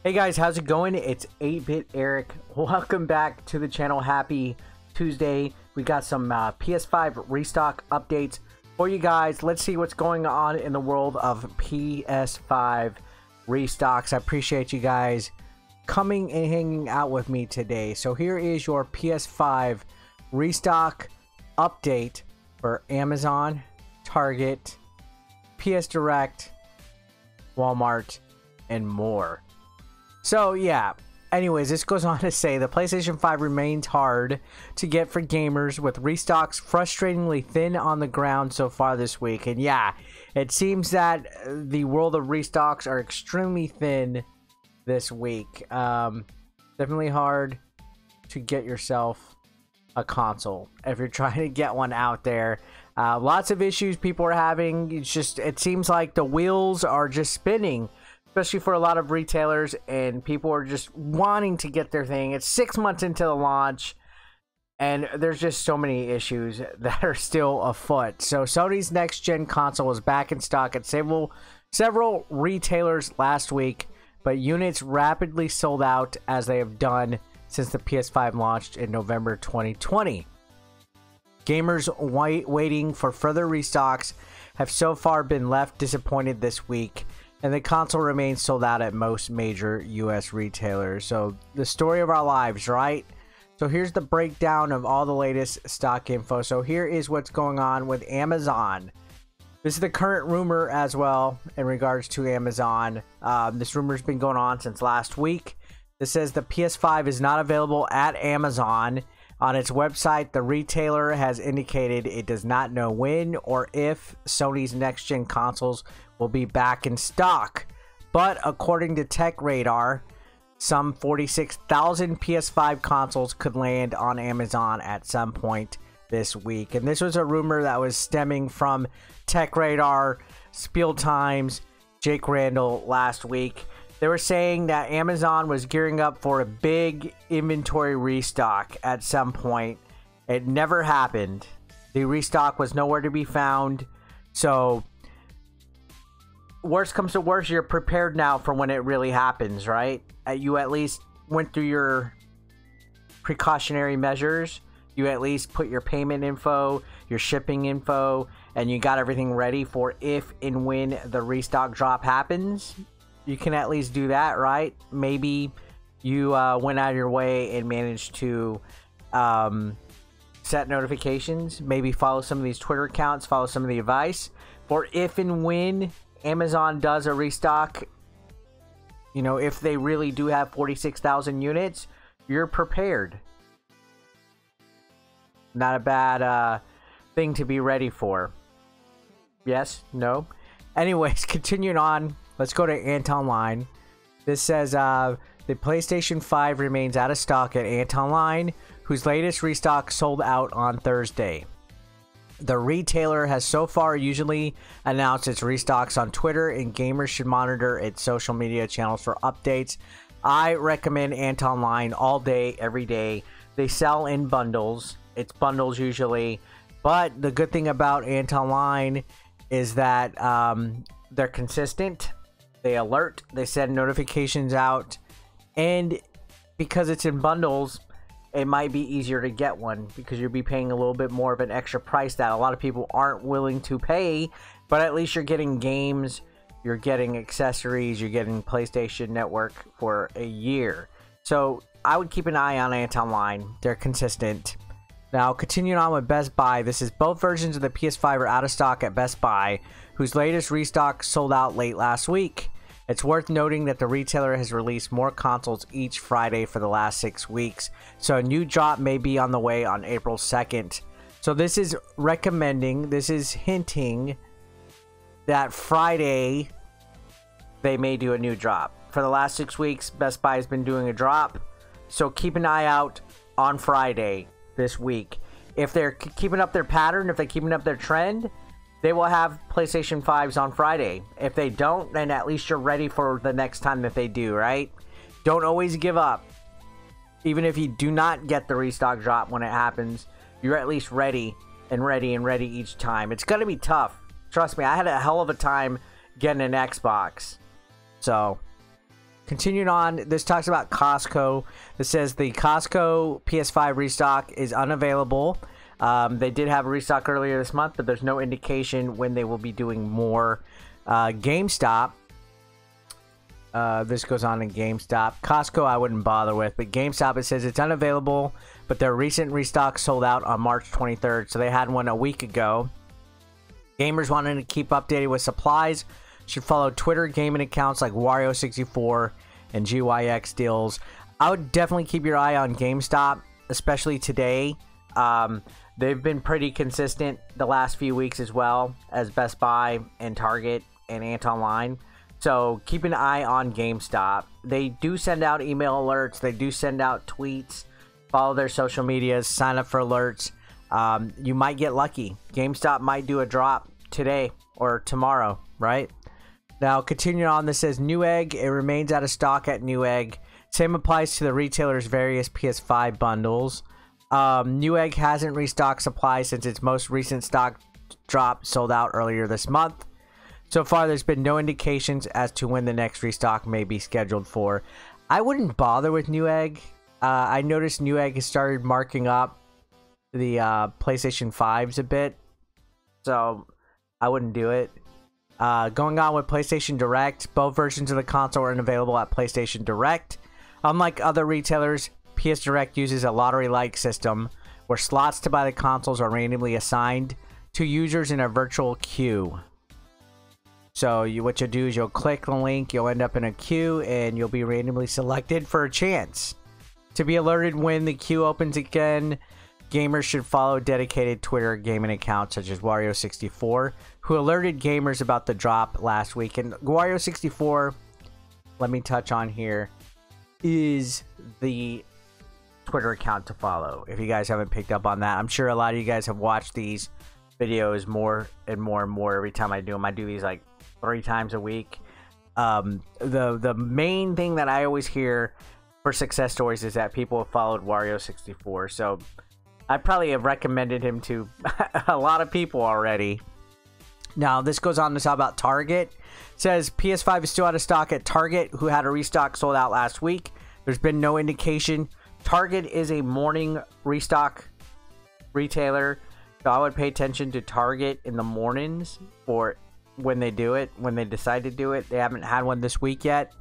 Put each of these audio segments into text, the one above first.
Hey guys, how's it going? It's 8-Bit Eric. Welcome back to the channel. Happy Tuesday. We got some PS5 Restock updates for you guys. Let's see what's going on in the world of PS5 Restocks. I appreciate you guys coming and hanging out with me today. So here is your PS5 Restock update for Amazon, Target, PS Direct, Walmart, and more. So yeah, anyways, this goes on to say the PlayStation 5 remains hard to get for gamers, with restocks frustratingly thin on the ground so far this week. And yeah, it seems that the world of restocks are extremely thin this week. Definitely hard to get yourself a console if you're trying to get one out there. Lots of issues people are having. It seems like the wheels are just spinning, especially for a lot of retailers, and people are just wanting to get their thing. It's 6 months into the launch, and there's just so many issues that are still afoot. So Sony's next-gen console was back in stock at several retailers last week, but units rapidly sold out, as they have done since the PS5 launched in November 2020. Gamers waiting for further restocks have so far been left disappointed this week, and the console remains sold out at most major US retailers. So the story of our lives, right? So here's the breakdown of all the latest stock info. So here is what's going on with Amazon. This is the current rumor as well in regards to Amazon. This rumor's been going on since last week. This says the PS5 is not available at Amazon. On its website, the retailer has indicated it does not know when or if Sony's next-gen consoles will be back in stock. But according to Tech Radar, some 46,000 PS5 consoles could land on Amazon at some point this week. And this was a rumor that was stemming from Tech Radar, Spiel Times, Jake Randall last week. They were saying that Amazon was gearing up for a big inventory restock at some point. It never happened. The restock was nowhere to be found. So, worst comes to worst, you're prepared now for when it really happens, right? You at least went through your precautionary measures. You at least put your payment info, your shipping info, and you got everything ready for if and when the restock drop happens. You can at least do that, right? Maybe you went out of your way and managed to set notifications. Maybe follow some of these Twitter accounts, follow some of the advice. For if and when Amazon does a restock, you know, if they really do have 46,000 units, you're prepared. Not a bad thing to be ready for. Yes? No? Anyways, continuing on. Let's go to Antonline. This says the PlayStation 5 remains out of stock at Antonline, whose latest restock sold out on Thursday. The retailer has so far usually announced its restocks on Twitter, and gamers should monitor its social media channels for updates. I recommend Antonline all day, every day. They sell in bundles. It's bundles usually. But the good thing about Antonline is that they're consistent. They alert, they send notifications out, and because it's in bundles, it might be easier to get one because you'll be paying a little bit more of an extra price that a lot of people aren't willing to pay, but at least you're getting games, you're getting accessories, you're getting PlayStation Network for a year. So I would keep an eye on Antonline. They're consistent. Now, continuing on with Best Buy, this is both versions of the PS5 are out of stock at Best Buy, whose latest restock sold out late last week. It's worth noting that the retailer has released more consoles each Friday for the last 6 weeks, so a new drop may be on the way on April 2nd. So this is recommending, this is hinting that Friday they may do a new drop. For the last 6 weeks, Best Buy has been doing a drop, so keep an eye out on Friday this week. If they're keeping up their pattern, if they're keeping up their trend, they will have PlayStation 5s on Friday. If they don't, then at least you're ready for the next time that they do, right? Don't always give up. Even if you do not get the restock drop when it happens, you're at least ready and ready and ready each time. It's going to be tough. Trust me, I had a hell of a time getting an Xbox. So, continuing on, this talks about Costco. This says the Costco PS5 Restock is unavailable. They did have a restock earlier this month, but there's no indication when they will be doing more. GameStop. This goes on in GameStop. Costco I wouldn't bother with, but GameStop, it says it's unavailable, but their recent restock sold out on March 23rd, so they had one a week ago. Gamers wanting to keep updated with supplies should follow Twitter gaming accounts like Wario64 and GYX Deals. I would definitely keep your eye on GameStop, especially today. They've been pretty consistent the last few weeks, as well as Best Buy and Target and Ant Online. So keep an eye on GameStop. They do send out email alerts. They do send out tweets. Follow their social medias. Sign up for alerts. You might get lucky. GameStop might do a drop today or tomorrow, right? Now, continuing on, this says Newegg. It remains out of stock at Newegg. Same applies to the retailer's various PS5 bundles. Newegg hasn't restocked supplies since its most recent stock drop sold out earlier this month. So far, there's been no indications as to when the next restock may be scheduled for. I wouldn't bother with Newegg. I noticed Newegg has started marking up the PlayStation 5s a bit, so I wouldn't do it. Going on with PlayStation Direct, both versions of the console are unavailable at PlayStation Direct. Unlike other retailers, PS Direct uses a lottery-like system where slots to buy the consoles are randomly assigned to users in a virtual queue. So what you'll do is you'll click the link, you'll end up in a queue, and you'll be randomly selected for a chance. To be alerted when the queue opens again, gamers should follow dedicated Twitter gaming accounts such as Wario64, who alerted gamers about the drop last week. And Wario64, let me touch on here, is the Twitter account to follow. If you guys haven't picked up on that, I'm sure a lot of you guys have watched these videos more and more and more every time I do them. I do these like 3 times a week. The main thing that I always hear for success stories is that people have followed Wario64. So I probably have recommended him to a lot of people already. Now, this goes on to talk about Target. It says PS5 is still out of stock at Target, who had a restock sold out last week. There's been no indication. Target is a morning restock retailer, so I would pay attention to Target in the mornings for when they do it, when they decide to do it. They haven't had one this week yet.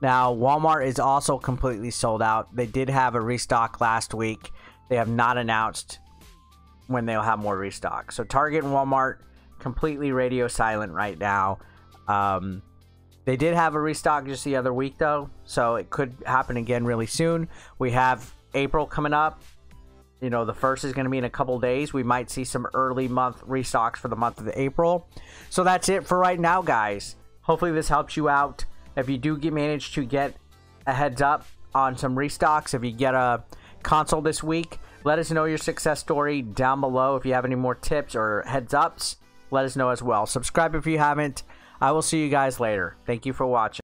Now, Walmart is also completely sold out. They did have a restock last week. They have not announced when they'll have more restock. So Target and Walmart completely radio silent right now. They did have a restock just the other week though, so it could happen again really soon. We have April coming up. You know, the first is going to be in a couple days. We might see some early month restocks for the month of April. So that's it for right now, guys. Hopefully this helps you out. If you do manage to get a heads up on some restocks, if you get a console this week, let us know your success story down below. If you have any more tips or heads ups, let us know as well. Subscribe if you haven't. I will see you guys later. Thank you for watching.